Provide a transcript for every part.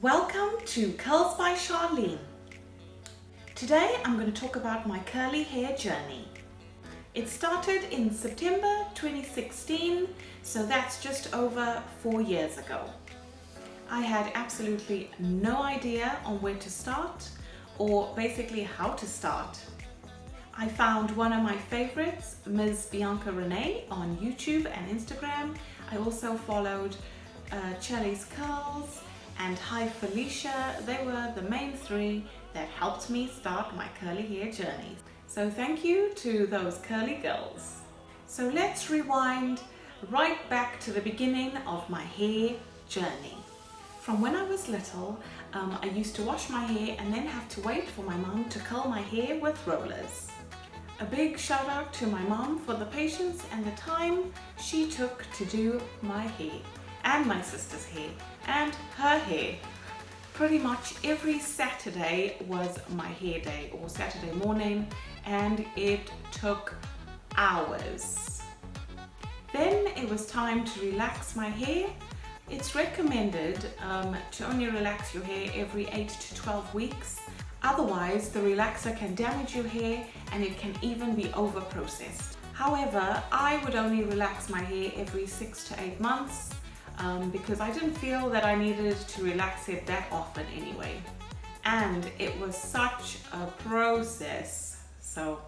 Welcome to Curls by Sharlene. Today I'm going to talk about my curly hair journey. It started in September 2016, so that's just over 4 years ago. I had absolutely no idea on where to start or basically how to start. I found one of my favorites, Ms. Bianca Renee, on YouTube and Instagram. I also followed Chelly's Curls and Hi Felicia. They were the main three that helped me start my curly hair journey. So thank you to those curly girls. So let's rewind right back to the beginning of my hair journey. From when I was little, I used to wash my hair and then have to wait for my mom to curl my hair with rollers. A big shout out to my mom for the patience and the time she took to do my hair and my sister's hair and her hair. Pretty much every Saturday was my hair day, or Saturday morning, and it took hours. Then it was time to relax my hair. It's recommended to only relax your hair every 8 to 12 weeks. Otherwise, the relaxer can damage your hair and it can even be over-processed. However, I would only relax my hair every 6 to 8 months because I didn't feel that I needed to relax it that often anyway. And it was such a process, so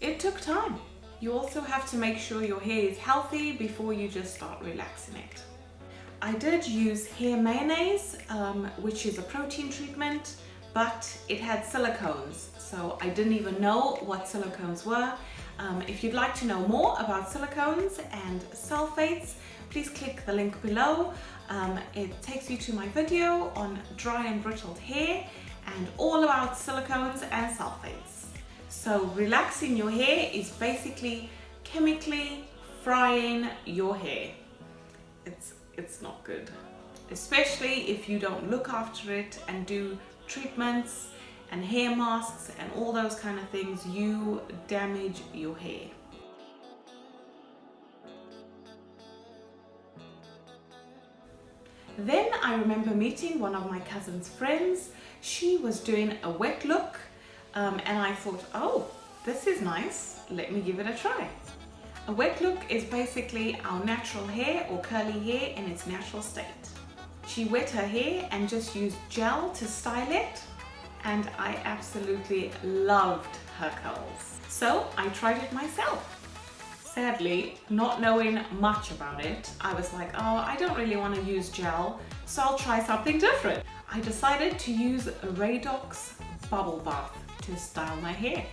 it took time. You also have to make sure your hair is healthy before you just start relaxing it. I did use hair mayonnaise, which is a protein treatment, but it had silicones, so I didn't even know what silicones were. If you'd like to know more about silicones and sulfates, please click the link below. It takes you to my video on dry and brittle hair and all about silicones and sulfates. So relaxing your hair is basically chemically frying your hair. It's not good, especially if you don't look after it and do treatments and hair masks and all those kind of things. You damage your hair. Then I remember meeting one of my cousin's friends. She was doing a wet look and I thought, oh, this is nice, let me give it a try. A wet look is basically our natural hair or curly hair in its natural state. She wet her hair and just used gel to style it, and I absolutely loved her curls. So I tried it myself. Sadly, not knowing much about it, I was like, oh, I don't really want to use gel, so I'll try something different. I decided to use a Radox bubble bath to style my hair.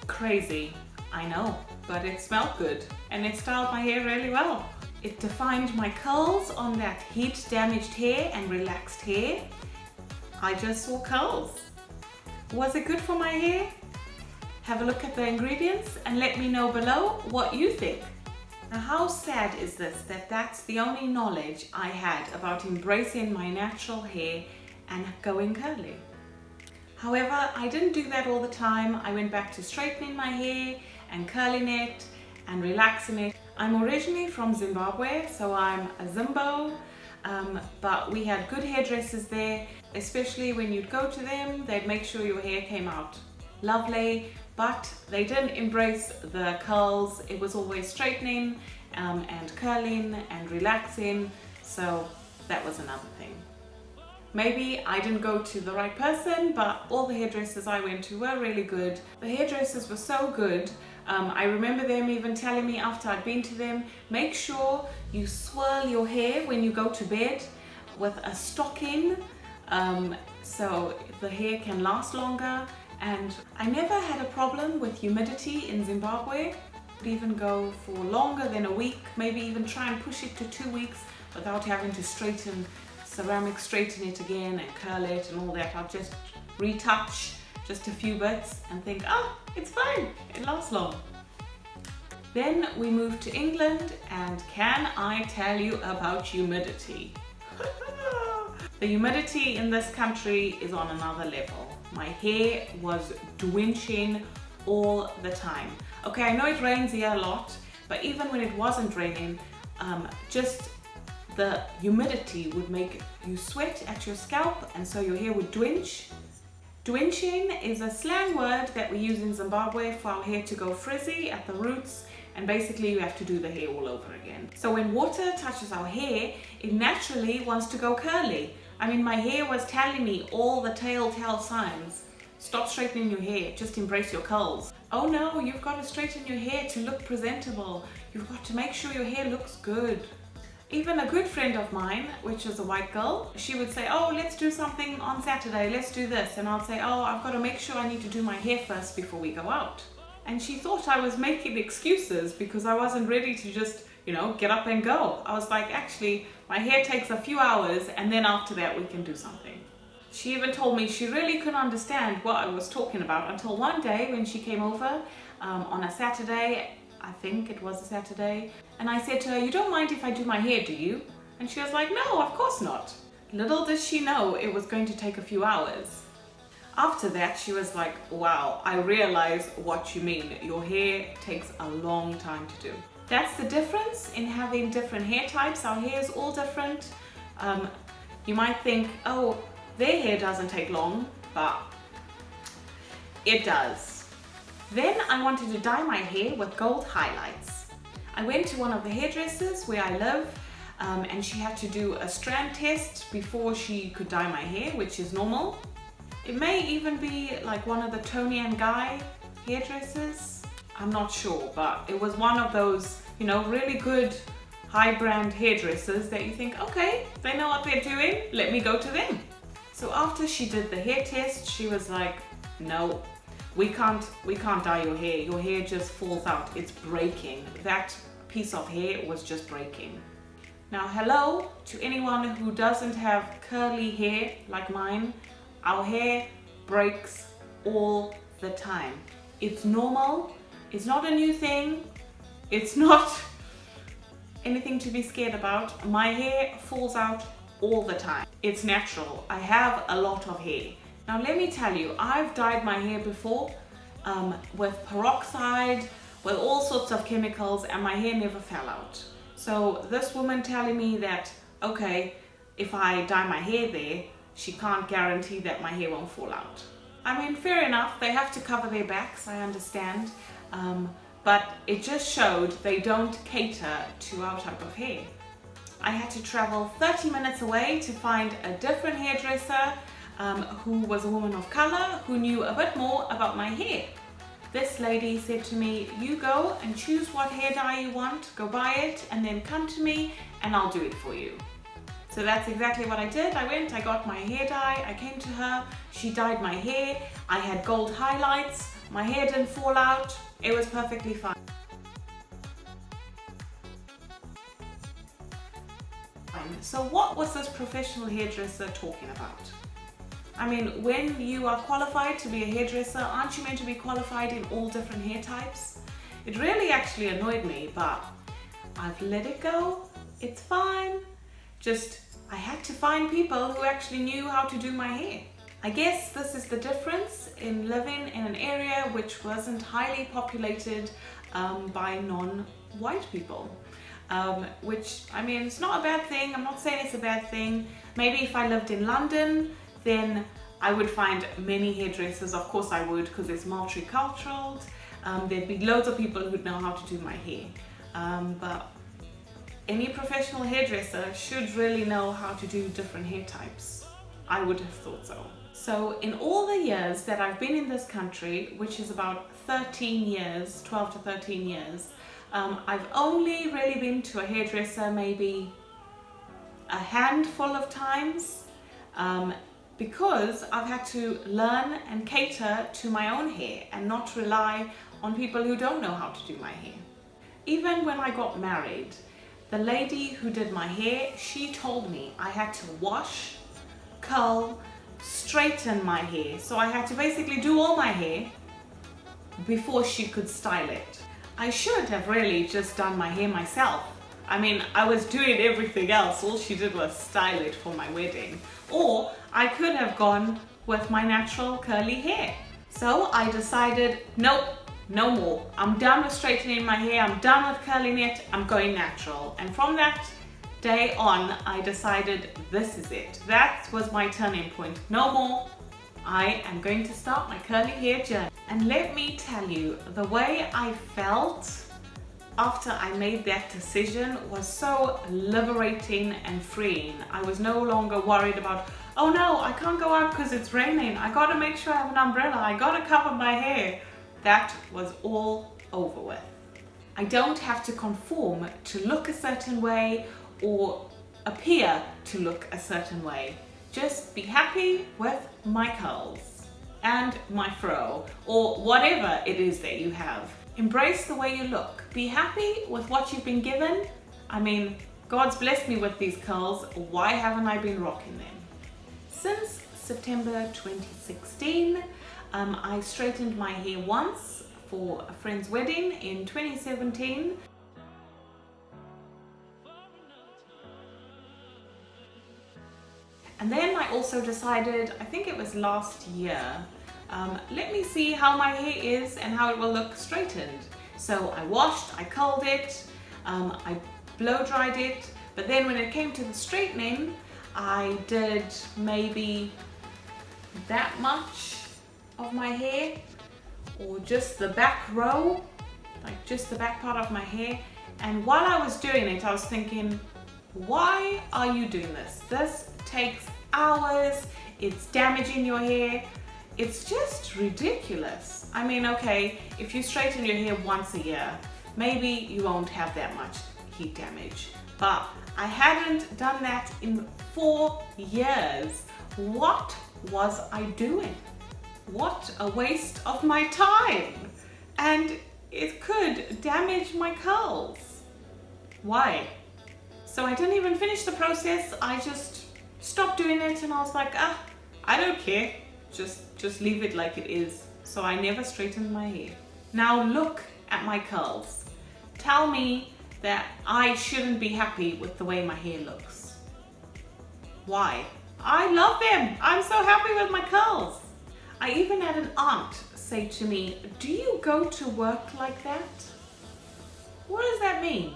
Crazy, I know, but it smelled good and it styled my hair really well. It defined my curls on that heat-damaged hair and relaxed hair. I just saw curls. Was it good for my hair? Have a look at the ingredients and let me know below what you think. Now, how sad is this that that's the only knowledge I had about embracing my natural hair and going curly. However, I didn't do that all the time. I went back to straightening my hair and curling it and relaxing it. I'm originally from Zimbabwe, so I'm a Zimbo, but we had good hairdressers there, especially when you'd go to them, they'd make sure your hair came out lovely, but they didn't embrace the curls. It was always straightening and curling and relaxing, so that was another thing. Maybe I didn't go to the right person, but all the hairdressers I went to were really good. The hairdressers were so good. I remember them even telling me after I'd been to them, make sure you swirl your hair when you go to bed with a stocking so the hair can last longer. And I never had a problem with humidity in Zimbabwe. I'd even go for longer than a week, maybe even try and push it to 2 weeks without having to straighten it again and curl it and all that. I'll just retouch just a few bits and think, oh, it's fine, it lasts long. Then we moved to England, and can I tell you about humidity? The humidity in this country is on another level. My hair was drenching all the time. Okay, I know it rains here a lot, but even when it wasn't raining, just the humidity would make you sweat at your scalp, and so your hair would dwinch. Dwinching is a slang word that we use in Zimbabwe for our hair to go frizzy at the roots, and basically you have to do the hair all over again. So when water touches our hair, it naturally wants to go curly. I mean, my hair was telling me all the telltale signs. Stop straightening your hair, just embrace your curls. Oh no, you've got to straighten your hair to look presentable. You've got to make sure your hair looks good. Even a good friend of mine, which is a white girl, she would say, oh, let's do something on Saturday, let's do this. And I'll say, oh, I've got to make sure I need to do my hair first before we go out. And she thought I was making excuses because I wasn't ready to just, get up and go. I was like, actually, my hair takes a few hours and then after that we can do something. She even told me she really couldn't understand what I was talking about until one day when she came over on a Saturday, I think it was a Saturday, and I said to her, you don't mind if I do my hair, do you? And she was like, no, of course not. Little did she know it was going to take a few hours. After that, she was like, wow, I realize what you mean. Your hair takes a long time to do. That's the difference in having different hair types. Our hair is all different. You might think, oh, their hair doesn't take long, but it does. Then I wanted to dye my hair with gold highlights. I went to one of the hairdressers where I live, and she had to do a strand test before she could dye my hair, which is normal. It may even be like one of the Tony and Guy hairdressers. I'm not sure, but it was one of those, really good high brand hairdressers that you think, okay, they know what they're doing, let me go to them. So after she did the hair test, she was like, no, we can't dye your hair. Your hair just falls out, it's breaking. That piece of hair was just breaking. Now, hello to anyone who doesn't have curly hair like mine. Our hair breaks all the time. It's normal. It's not a new thing. It's not anything to be scared about. My hair falls out all the time. It's natural. I have a lot of hair. Now let me tell you, I've dyed my hair before with peroxide, with all sorts of chemicals, and my hair never fell out. So this woman telling me that, okay, if I dye my hair there, she can't guarantee that my hair won't fall out. I mean, fair enough, they have to cover their backs, I understand, but it just showed they don't cater to our type of hair. I had to travel 30 minutes away to find a different hairdresser who was a woman of color who knew a bit more about my hair. This lady said to me, you go and choose what hair dye you want, go buy it, and then come to me and I'll do it for you. So that's exactly what I did. I went, I got my hair dye, I came to her, she dyed my hair, I had gold highlights, my hair didn't fall out, it was perfectly fine. So what was this professional hairdresser talking about? I mean, when you are qualified to be a hairdresser, aren't you meant to be qualified in all different hair types? It really actually annoyed me, but I've let it go. It's fine. Just, I had to find people who actually knew how to do my hair. I guess this is the difference in living in an area which wasn't highly populated by non-white people. Which, I mean, it's not a bad thing. I'm not saying it's a bad thing. Maybe if I lived in London, then I would find many hairdressers. Of course I would, because it's multicultural. There'd be loads of people who'd know how to do my hair. But any professional hairdresser should really know how to do different hair types. I would have thought so. So in all the years that I've been in this country, which is about 13 years, 12 to 13 years, I've only really been to a hairdresser maybe a handful of times because I've had to learn and cater to my own hair and not rely on people who don't know how to do my hair. Even when I got married, the lady who did my hair, she told me I had to wash, curl, straighten my hair. So I had to basically do all my hair before she could style it. I should have really just done my hair myself. I mean, I was doing everything else. All she did was style it for my wedding. Or I could have gone with my natural curly hair. So I decided, nope, no more. I'm done with straightening my hair. I'm done with curling it. I'm going natural. And from that day on, I decided this is it. That was my turning point. No more. I am going to start my curly hair journey. And let me tell you, the way I felt after I made that decision was so liberating and freeing. I was no longer worried about, oh no, I can't go out because it's raining. I gotta make sure I have an umbrella. I gotta cover my hair. That was all over with. I don't have to conform to look a certain way or appear to look a certain way. Just be happy with my curls and my fro or whatever it is that you have. Embrace the way you look. Be happy with what you've been given. I mean, God's blessed me with these curls. Why haven't I been rocking them? Since September 2016, I straightened my hair once for a friend's wedding in 2017. And then I also decided, I think it was last year, let me see how my hair is and how it will look straightened. So I washed, I curled it, I blow dried it, but then when it came to the straightening, I did maybe that much of my hair, or just the back row, like just the back part of my hair. And while I was doing it, I was thinking, why are you doing this? This takes hours, it's damaging your hair. It's just ridiculous. I mean, okay, if you straighten your hair once a year, maybe you won't have that much heat damage. But I hadn't done that in 4 years. What was I doing? What a waste of my time. And it could damage my curls. Why? So I didn't even finish the process. I just stopped doing it and I was like, I don't care. Just leave it like it is. So I never straightened my hair. Now look at my curls. Tell me that I shouldn't be happy with the way my hair looks. Why? I love them. I'm so happy with my curls. I even had an aunt say to me, do you go to work like that? What does that mean?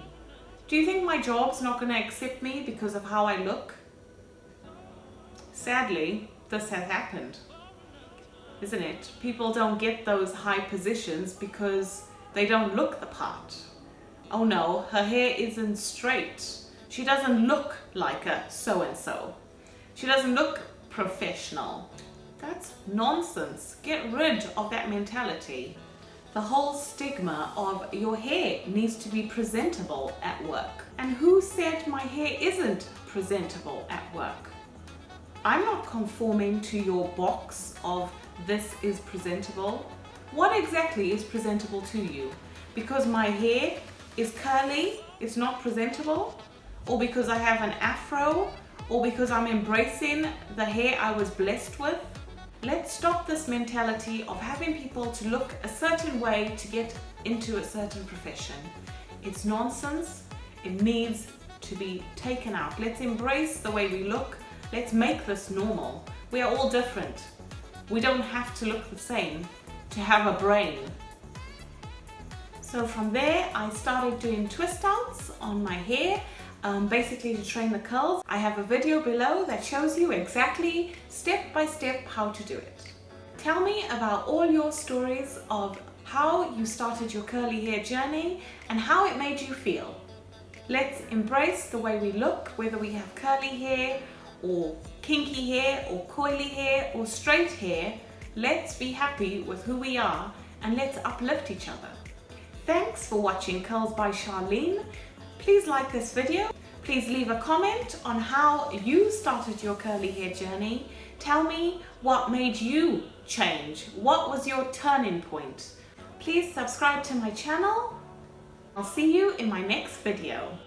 Do you think my job's not going to accept me because of how I look? Sadly, this has happened, isn't it? People don't get those high positions because they don't look the part. Oh no, her hair isn't straight. She doesn't look like a so-and-so. She doesn't look professional. That's nonsense. Get rid of that mentality. The whole stigma of your hair needs to be presentable at work. And who said my hair isn't presentable at work? I'm not conforming to your box of this is presentable. What exactly is presentable to you? Because my hair is curly, it's not presentable? Or because I have an afro? Or because I'm embracing the hair I was blessed with? Let's stop this mentality of having people to look a certain way to get into a certain profession. It's nonsense. It needs to be taken out. Let's embrace the way we look. Let's make this normal. We are all different. We don't have to look the same to have a brain. So from there, I started doing twist outs on my hair, basically to train the curls. I have a video below that shows you exactly step by step how to do it. Tell me about all your stories of how you started your curly hair journey and how it made you feel. Let's embrace the way we look, whether we have curly hair or kinky hair or coily hair or straight hair. Let's be happy with who we are and let's uplift each other. Thanks for watching Curls by Sharlene. Please like this video. Please leave a comment on how you started your curly hair journey. Tell me what made you change. What was your turning point? Please subscribe to my channel. I'll see you in my next video.